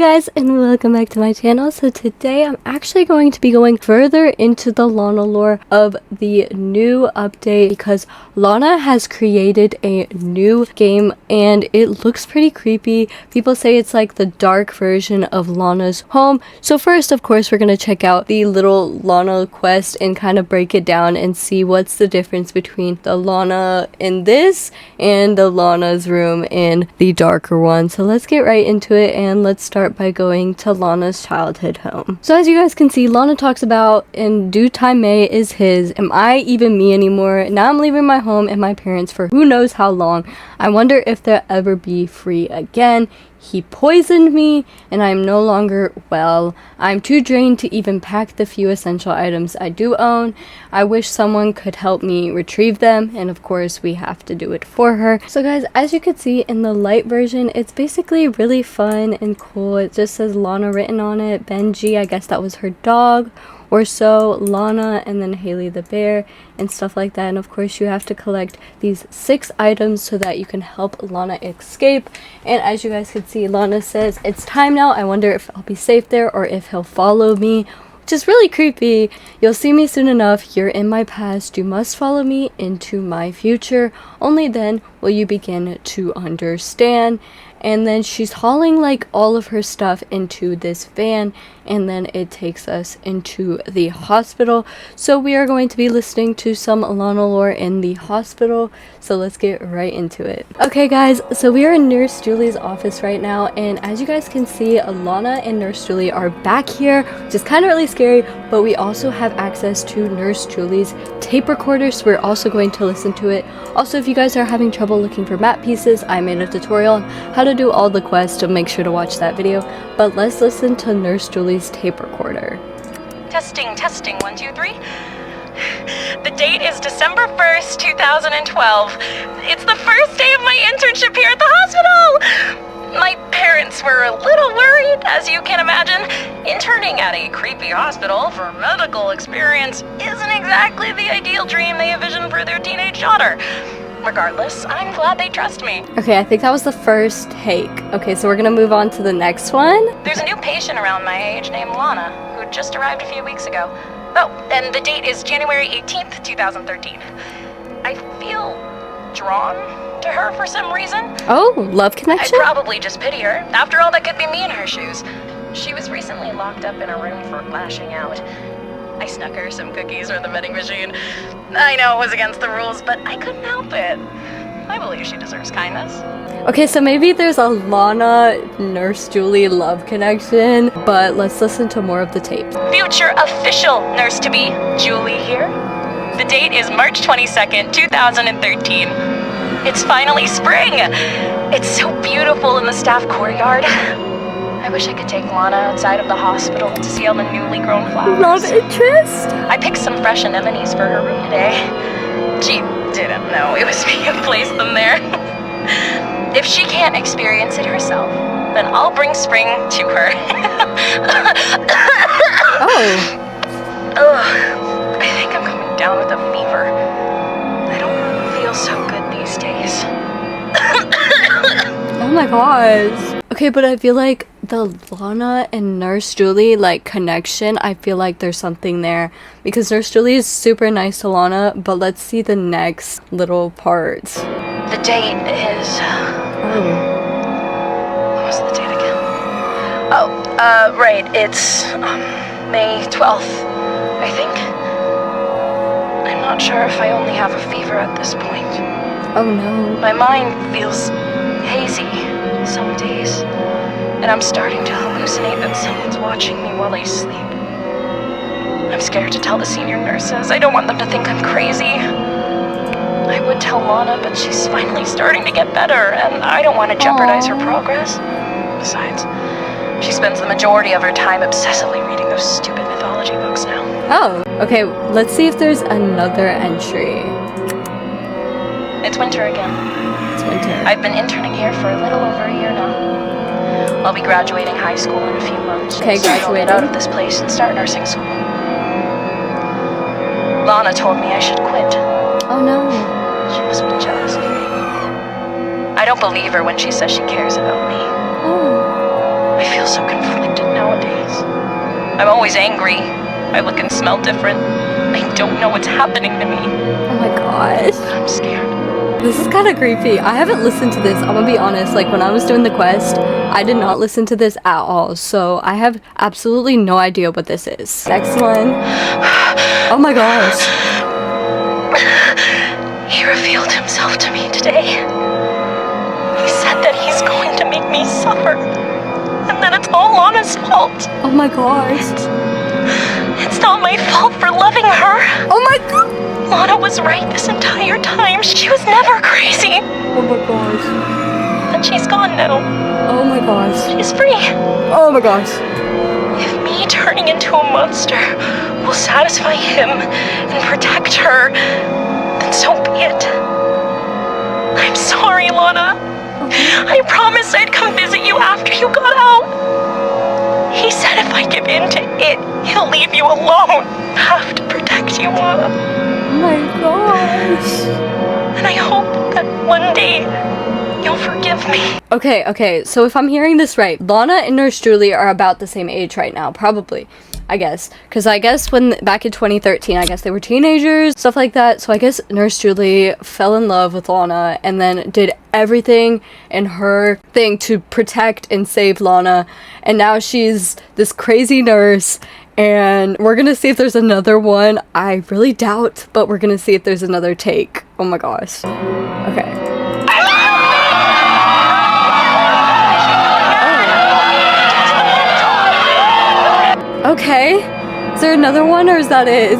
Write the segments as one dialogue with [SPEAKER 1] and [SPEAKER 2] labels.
[SPEAKER 1] guys, and welcome back to my channel. So today I'm actually going to be going further into the Lana lore of the new update because Lana has created a new game and it looks pretty creepy. People say it's like the dark version of Lana's home. So first, of course, we're going to check out the little Lana quest and kind of break it down and see what's the difference between the Lana in this and the Lana's room in the darker one. So let's get right into it and let's start by going to Lana's childhood home. So as you guys can see, Lana talks about in due time May is his. Am I even me anymore? Now I'm leaving my home and my parents for who knows how long. I wonder if they'll ever be free again. He poisoned me and I'm no longer well. I'm too drained to even pack the few essential items I do own. I wish someone could help me retrieve them, and of course we have to do it for her. So guys, as you can see in the light version, it's basically really fun and cool. It just says Lana written on it. Benji, I guess that was her dog or so, Lana, and then Haley the bear and stuff like that. And of course you have to collect these 6 items so that you can help Lana escape. And as you guys can see, Lana says it's time now. I wonder if I'll be safe there or if he'll follow me, which is really creepy. You'll see me soon enough. You're in my past. You must follow me into my future. Only then will you begin to understand. And then she's hauling like all of her stuff into this van, and then it takes us into the hospital. So we are going to be listening to some Lana lore in the hospital, so let's get right into it. Okay guys, so we are in Nurse Julie's office right now, and as you guys can see, Lana and Nurse Julie are back here, which is kind of really scary, but we also have access to Nurse Julie's tape recorder, so we're also going to listen to it. Also, if you guys are having trouble looking for map pieces, I made a tutorial on how to do all the quests, so make sure to watch that video. But let's listen to Nurse Julie's tape recorder.
[SPEAKER 2] Testing, 1, 2, 3. The date is December 1st, 2012. It's the first day of my internship here at the hospital! My parents were a little worried, as you can imagine. Interning at a creepy hospital for medical experience isn't exactly the ideal dream they envisioned for their teenage daughter. Regardless, I'm glad they trust me.
[SPEAKER 1] Okay, I think that was the first take. Okay, so we're gonna move on to the next one.
[SPEAKER 2] There's a new patient around my age named Lana, who just arrived a few weeks ago. Oh, and the date is January 18th, 2013. I feel drawn to her for some reason.
[SPEAKER 1] Oh, love connection?
[SPEAKER 2] I'd probably just pity her. After all, that could be me in her shoes. She was recently locked up in a room for lashing out. I snuck her some cookies or the vending machine. I know it was against the rules, but I couldn't help it. I believe she deserves kindness.
[SPEAKER 1] Okay, so maybe there's a Lana Nurse Julie love connection, but let's listen to more of the tape.
[SPEAKER 2] Future official nurse-to-be, Julie here. The date is March 22nd, 2013. It's finally spring. It's so beautiful in the staff courtyard. I wish I could take Lana outside of the hospital to see all the newly grown flowers.
[SPEAKER 1] Love interest?
[SPEAKER 2] I picked some fresh anemones for her room today. She didn't know it was me who placed them there. If she can't experience it herself, then I'll bring spring to her.
[SPEAKER 1] Oh.
[SPEAKER 2] Ugh, I think I'm coming down with a fever. I don't feel so good these days.
[SPEAKER 1] Oh my gosh. Okay, but I feel like the Lana and Nurse Julie like connection, I feel like there's something there because Nurse Julie is super nice to Lana, but let's see the next little part.
[SPEAKER 2] The date is...
[SPEAKER 1] Oh.
[SPEAKER 2] What was the date again? Oh, right, it's May 12th, I think. I'm not sure if I only have a fever at this point.
[SPEAKER 1] Oh no.
[SPEAKER 2] My mind feels hazy some days, and I'm starting to hallucinate that someone's watching me while I sleep. I'm scared to tell the senior nurses. I don't want them to think I'm crazy. I would tell Lana, but she's finally starting to get better, and I don't want to jeopardize her progress. Besides, she spends the majority of her time obsessively reading those stupid mythology books now.
[SPEAKER 1] Oh, okay, let's see if there's another entry.
[SPEAKER 2] It's winter again.
[SPEAKER 1] It's winter.
[SPEAKER 2] I've been interning here for a little over a year now. I'll be graduating high school in a few months.
[SPEAKER 1] Okay,
[SPEAKER 2] so I'll get out of this place and start nursing school. Lana told me I should quit.
[SPEAKER 1] Oh no.
[SPEAKER 2] She must be jealous of me. I don't believe her when she says she cares about me.
[SPEAKER 1] Oh.
[SPEAKER 2] I feel so conflicted nowadays. I'm always angry. I look and smell different. I don't know what's happening to me.
[SPEAKER 1] Oh my gosh.
[SPEAKER 2] I'm scared.
[SPEAKER 1] This is kind of creepy. I haven't listened to this. I'm gonna be honest. Like, when I was doing the quest, I did not listen to this at all. So I have absolutely no idea what this is. Next one. Oh my gosh.
[SPEAKER 2] He revealed himself to me today. He said that he's going to make me suffer. And that it's all Lana's fault.
[SPEAKER 1] Oh my gosh.
[SPEAKER 2] It's not my fault for loving her.
[SPEAKER 1] Oh my god.
[SPEAKER 2] Lana was right this entire time. She was never crazy.
[SPEAKER 1] Oh my gosh.
[SPEAKER 2] But she's gone now.
[SPEAKER 1] Oh my gosh.
[SPEAKER 2] She's free.
[SPEAKER 1] Oh my gosh.
[SPEAKER 2] If me turning into a monster will satisfy him and protect her, then so be it. I'm sorry, Lana. I promised I'd come visit you after you got out. He said if I give in to it, he'll leave you alone. I have to protect you, Lana.
[SPEAKER 1] Oh my gosh.
[SPEAKER 2] And I hope that one day you'll forgive me.
[SPEAKER 1] Okay, so if I'm hearing this right, Lana and Nurse Julie are about the same age right now, probably. I guess, because I guess when back in 2013, I guess they were teenagers, stuff like that. So I guess Nurse Julie fell in love with Lana and then did everything in her thing to protect and save Lana. And now she's this crazy nurse. And we're gonna see if there's another one. I really doubt, but we're gonna see if there's another take. Oh my gosh. Okay. Okay. Is there another one or is that it?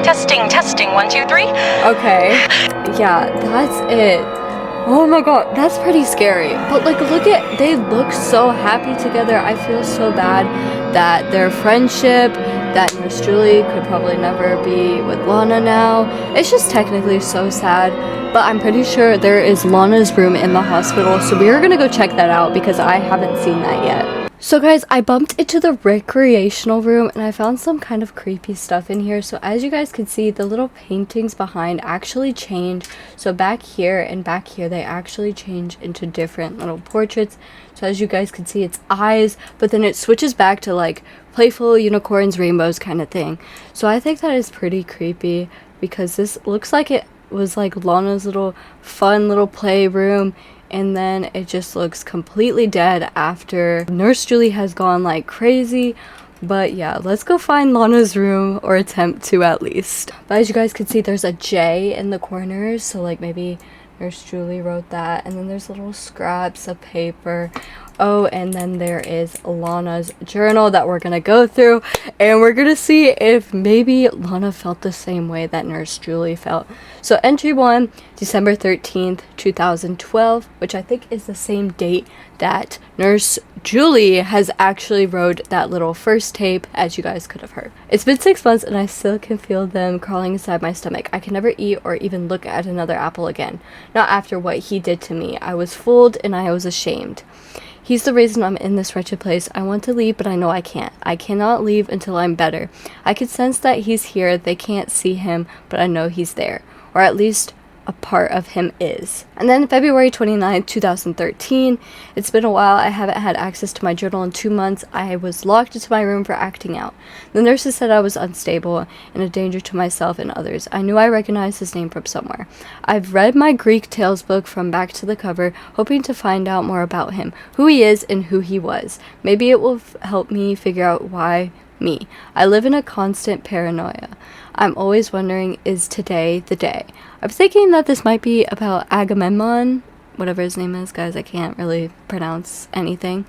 [SPEAKER 2] Testing, 1, 2, 3.
[SPEAKER 1] Okay. Yeah, that's it. Oh my god, that's pretty scary. But like, they look so happy together. I feel so bad that their friendship, that Nurse Julie could probably never be with Lana now. It's just technically so sad. But I'm pretty sure there is Lana's room in the hospital. So we are gonna go check that out because I haven't seen that yet. So guys, I bumped into the recreational room and I found some kind of creepy stuff in here. So as you guys can see, the little paintings behind actually change. So back here and back here, they actually change into different little portraits. So as you guys can see, it's eyes, but then it switches back to like playful unicorns, rainbows kind of thing. So I think that is pretty creepy because this looks like it was like Lana's little fun little playroom. And then it just looks completely dead after Nurse Julie has gone like crazy. But yeah, let's go find Lana's room, or attempt to at least. But as you guys can see, there's a J in the corners, so like maybe Nurse Julie wrote that. And then there's little scraps of paper. Oh, and then there is Lana's journal that we're gonna go through, and we're gonna see if maybe Lana felt the same way that Nurse Julie felt. So entry 1, December 13th, 2012, which I think is the same date that Nurse Julie has actually wrote that little first tape, as you guys could have heard. It's been 6 months and I still can feel them crawling inside my stomach. I can never eat or even look at another apple again. Not after what he did to me. I was fooled and I was ashamed. He's the reason I'm in this wretched place. I want to leave, but I know I can't. I cannot leave until I'm better. I can sense that he's here. They can't see him, but I know he's there. Or at least a part of him is. And then February 29th, 2013. It's been a while. I haven't had access to my journal in 2 months. I was locked into my room for acting out. The nurses said I was unstable and a danger to myself and others. I knew I recognized his name from somewhere. I've read my Greek tales book from back to the cover, hoping to find out more about him, who he is and who he was. Maybe it will help me figure out why me. I live in a constant paranoia. I'm always wondering, is today the day? I'm thinking that this might be about Agamemnon, whatever his name is, guys. I can't really pronounce anything.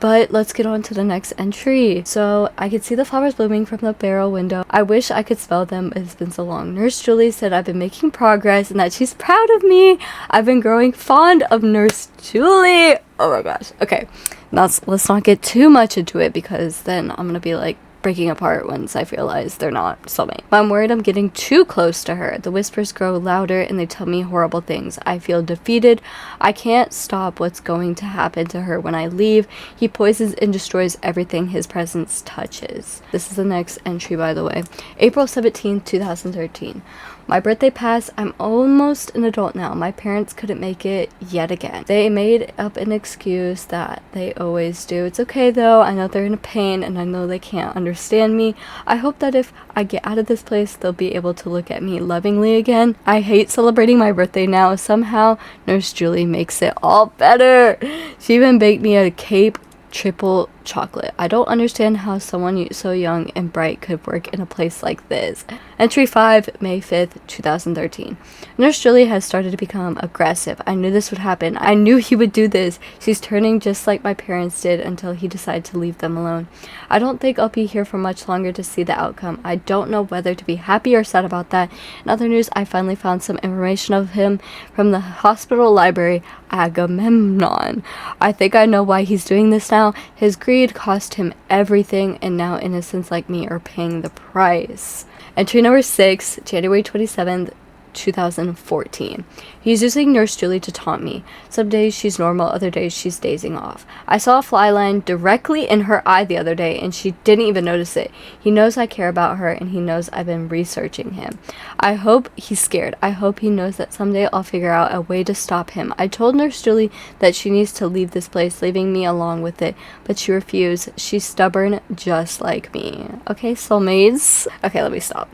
[SPEAKER 1] But let's get on to the next entry. So I could see the flowers blooming from the barrel window. I wish I could smell them. It's been so long. Nurse Julie said I've been making progress and that she's proud of me. I've been growing fond of Nurse Julie. Oh my gosh. Okay, let's not get too much into it because then I'm gonna be like breaking apart once I realize they're not soulmate. But I'm worried I'm getting too close to her. The whispers grow louder and they tell me horrible things. I feel defeated. I can't stop what's going to happen to her when I leave. He poisons and destroys everything his presence touches. This is the next entry, by the way. April 17th, 2013. My birthday passed. I'm almost an adult now. My parents couldn't make it yet again. They made up an excuse that they always do. It's okay though. I know they're in pain and I know they can't understand me. I hope that if I get out of this place, they'll be able to look at me lovingly again. I hate celebrating my birthday now. Somehow, Nurse Julie makes it all better. She even baked me a cake triple chocolate. I don't understand how someone so young and bright could work in a place like this. Entry 5, May 5th, 2013. Nurse Julie has started to become aggressive. I knew this would happen. I knew he would do this. She's turning just like my parents did until he decided to leave them alone. I don't think I'll be here for much longer to see the outcome. I don't know whether to be happy or sad about that. In other news, I finally found some information of him from the hospital library, Agamemnon. I think I know why he's doing this now. His greed cost him everything, and now innocents like me are paying the price. Entry number 6, January 27th, 2014. He's using Nurse Julie to taunt me. Some days she's normal, other days she's dazing off. I saw a fly line directly in her eye the other day and she didn't even notice it. He knows I care about her and he knows I've been researching him. I hope he's scared. I hope he knows that someday I'll figure out a way to stop him. I told Nurse Julie that she needs to leave this place, leaving me along with it, but she refused. She's stubborn just like me. Okay, soulmates. Okay, let me stop.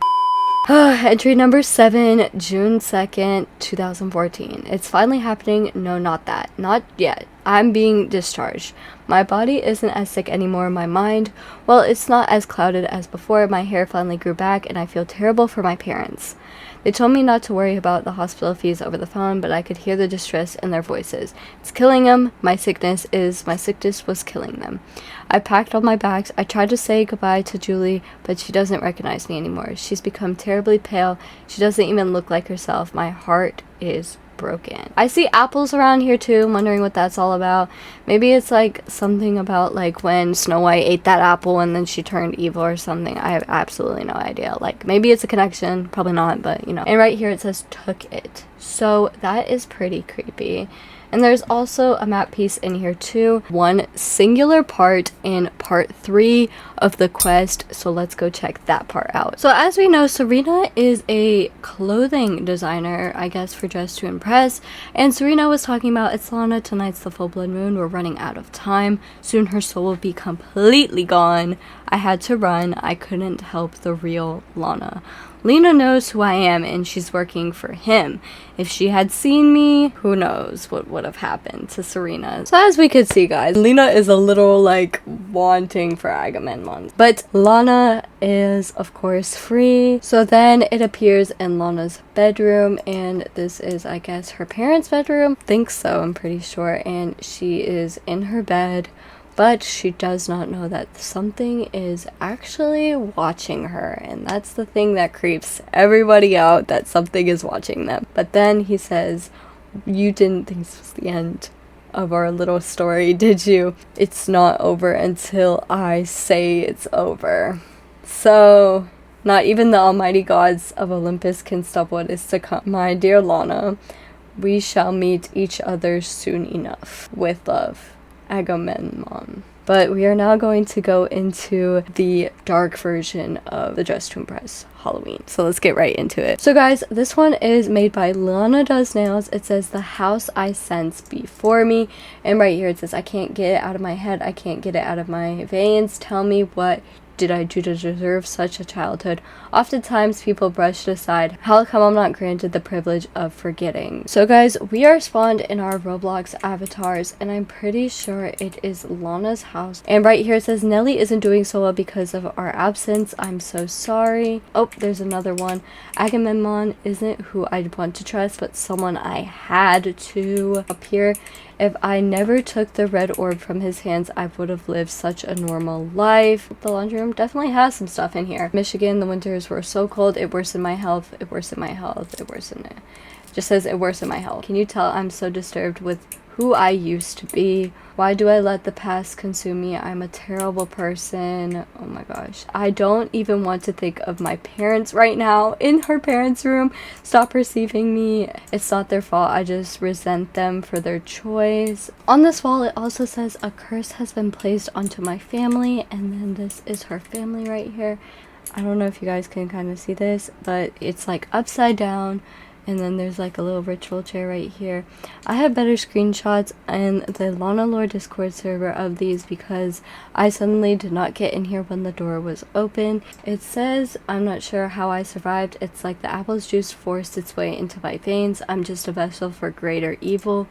[SPEAKER 1] Entry number 7, June 2nd, 2014. It's finally happening. No, not that. Not yet. I'm being discharged. My body isn't as sick anymore. My mind, well, it's not as clouded as before. My hair finally grew back and I feel terrible for my parents. They told me not to worry about the hospital fees over the phone, but I could hear the distress in their voices. It's killing them. My sickness was killing them. I packed all my bags. I tried to say goodbye to Julie, but she doesn't recognize me anymore. She's become terribly pale. She doesn't even look like herself. My heart is broken. I see apples around here too. I'm wondering what that's all about. Maybe it's like something about like when Snow White ate that apple and then she turned evil or something. I have absolutely no idea. Like maybe it's a connection, probably not, but you know. And right here it says took it. So that is pretty creepy. And there's also a map piece in here too. One singular part in part 3 of the quest. So let's go check that part out. So as we know, Serena is a clothing designer, I guess, for Dress to Impress. And Serena was talking about, it's Lana, tonight's the full blood moon. We're running out of time. Soon her soul will be completely gone. I had to run. I couldn't help the real Lana. Lena knows who I am and she's working for him. If she had seen me, who knows what would have happened to Serena. So as we could see, guys, Lena is a little like wanting for Agamemnon. But Lana is of course free. So then it appears in Lana's bedroom, and this is, I guess, her parents' bedroom. Think so, I'm pretty sure. And she is in her bed. But she does not know that something is actually watching her. And that's the thing that creeps everybody out, that something is watching them. But then he says, you didn't think this was the end of our little story, did you? It's not over until I say it's over. So, not even the almighty gods of Olympus can stop what is to come. My dear Lana, we shall meet each other soon enough. With love, Agamemnon. But we are now going to go into the dark version of the Dress to Impress Halloween. So let's get right into it. So guys, this one is made by Lana Does Nails. It says, the house I sense before me. And right here it says, I can't get it out of my head. I can't get it out of my veins. Tell me, what did I do to deserve such a childhood? Oftentimes people brush it aside. How come I'm not granted the privilege of forgetting? So guys, we are spawned in our Roblox avatars, and I'm pretty sure it is Lana's house. And right here it says, Nelly isn't doing so well because of our absence. I'm so sorry. Oh, there's another one. Agamemnon isn't who I'd want to trust, but someone I had to. Up here, if I never took the red orb from his hands, I would have lived such a normal life. The laundry room definitely has some stuff in here. Michigan, the winters were so cold, it worsened my health, it worsened my health, it worsened it. Just says it worsened my health. Can you tell I'm so disturbed with who I used to be? Why do I let the past consume me? I'm a terrible person. Oh my gosh. I don't even want to think of my parents right now in her parents' room. Stop receiving me. It's not their fault. I just resent them for their choice. On this wall, it also says a curse has been placed onto my family. And then this is her family right here. I don't know if you guys can kind of see this, but it's like upside down, and then there's like a little ritual chair right here. I have better screenshots in the Lana Lore Discord server of these because I suddenly did not get in here when the door was open. It says, I'm not sure how I survived. It's like the apple's juice forced its way into my veins. I'm just a vessel for greater evil.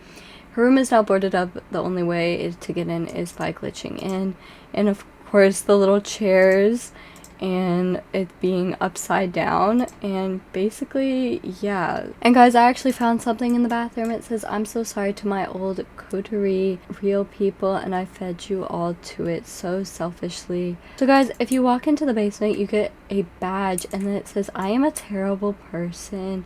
[SPEAKER 1] Her room is now boarded up. The only way to get in is by glitching in. And of course the little chairs and it being upside down, and basically, yeah. And guys, I actually found something in the bathroom. It says, I'm so sorry to my old coterie, real people, and I fed you all to it so selfishly. So guys, if you walk into the basement, you get a badge, and then it says, I am a terrible person.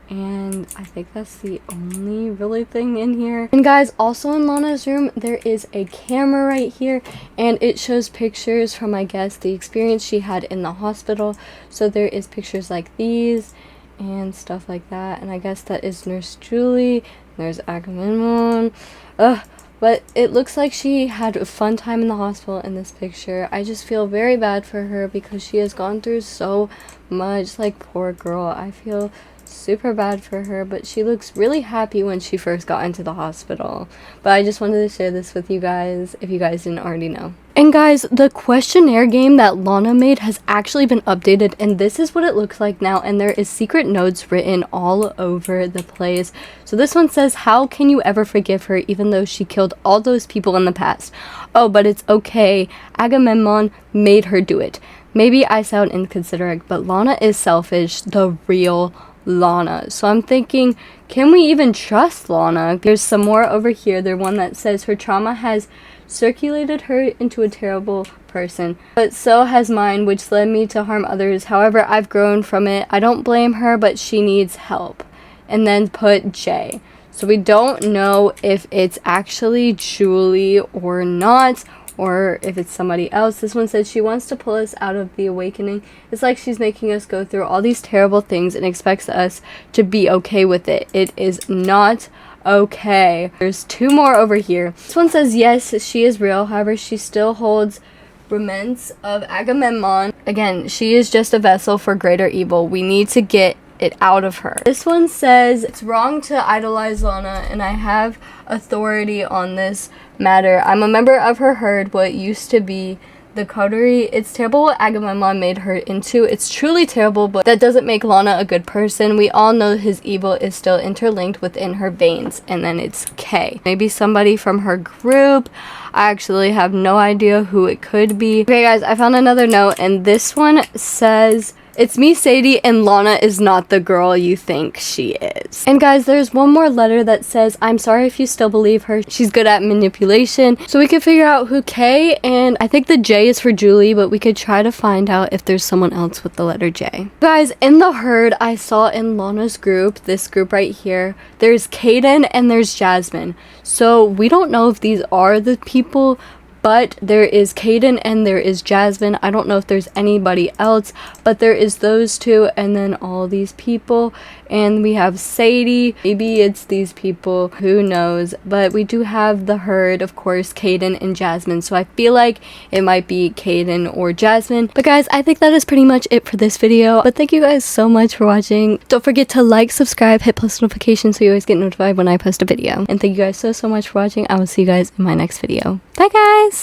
[SPEAKER 1] And I think that's the only really thing in here. And guys, also in Lana's room, there is a camera right here, and it shows pictures from, I guess, the experience she had in the hospital. So there is pictures like these and stuff like that, and I guess that is Nurse Julie. There's Agamemnon. But it looks like she had a fun time in the hospital in this picture. I just feel very bad for her because she has gone through so much. Like, poor girl. I feel super bad for her, but she looks really happy when she first got into the hospital. But I just wanted to share this with you guys if you guys didn't already know. And guys, the questionnaire game that Lana made has actually been updated, and this is what it looks like now, and there is secret notes written all over the place. So this one says, how can you ever forgive her even though she killed all those people in the past? Oh, but it's okay. Agamemnon made her do it. Maybe I sound inconsiderate, but Lana is selfish, the real Lana. So I'm thinking, can we even trust Lana? There's some more over here. There's one that says her trauma has circulated her into a terrible person, but so has mine, which led me to harm others. However, I've grown from it. I don't blame her, but she needs help. And then put J. So we don't know if it's actually Julie or not, or if it's somebody else. This one says she wants to pull us out of the awakening. It's like she's making us go through all these terrible things and expects us to be okay with it. It is not okay. There's two more over here. This one says yes, she is real. However, she still holds remnants of Agamemnon. Again, she is just a vessel for greater evil. We need to get it out of her. This one says it's wrong to idolize Lana, and I have authority on this matter. I'm a member of her herd, what used to be the coterie. It's terrible what Agamemnon made her into. It's truly terrible, but that doesn't make Lana a good person. We all know his evil is still interlinked within her veins. And then it's K. Maybe somebody from her group. I actually have no idea who it could be. Okay guys, I found another note, and this one says, it's me, Sadie, and Lana is not the girl you think she is. And guys, there's one more letter that says, I'm sorry if you still believe her. She's good at manipulation. So we could figure out who K, and I think the J is for Julie, but we could try to find out if there's someone else with the letter J. Guys, in the herd, I saw in Lana's group, this group right here, there's Kaden and there's Jasmine. So we don't know if these are the people, but there is Kaden and there is Jasmine. I don't know if there's anybody else, but there is those two, and then all these people. And we have Sadie. Maybe it's these people. Who knows? But we do have the herd, of course, Kaden and Jasmine. So I feel like it might be Kaden or Jasmine. But guys, I think that is pretty much it for this video. But thank you guys so much for watching. Don't forget to like, subscribe, hit post notifications so you always get notified when I post a video. And thank you guys so much for watching. I will see you guys in my next video. Bye guys!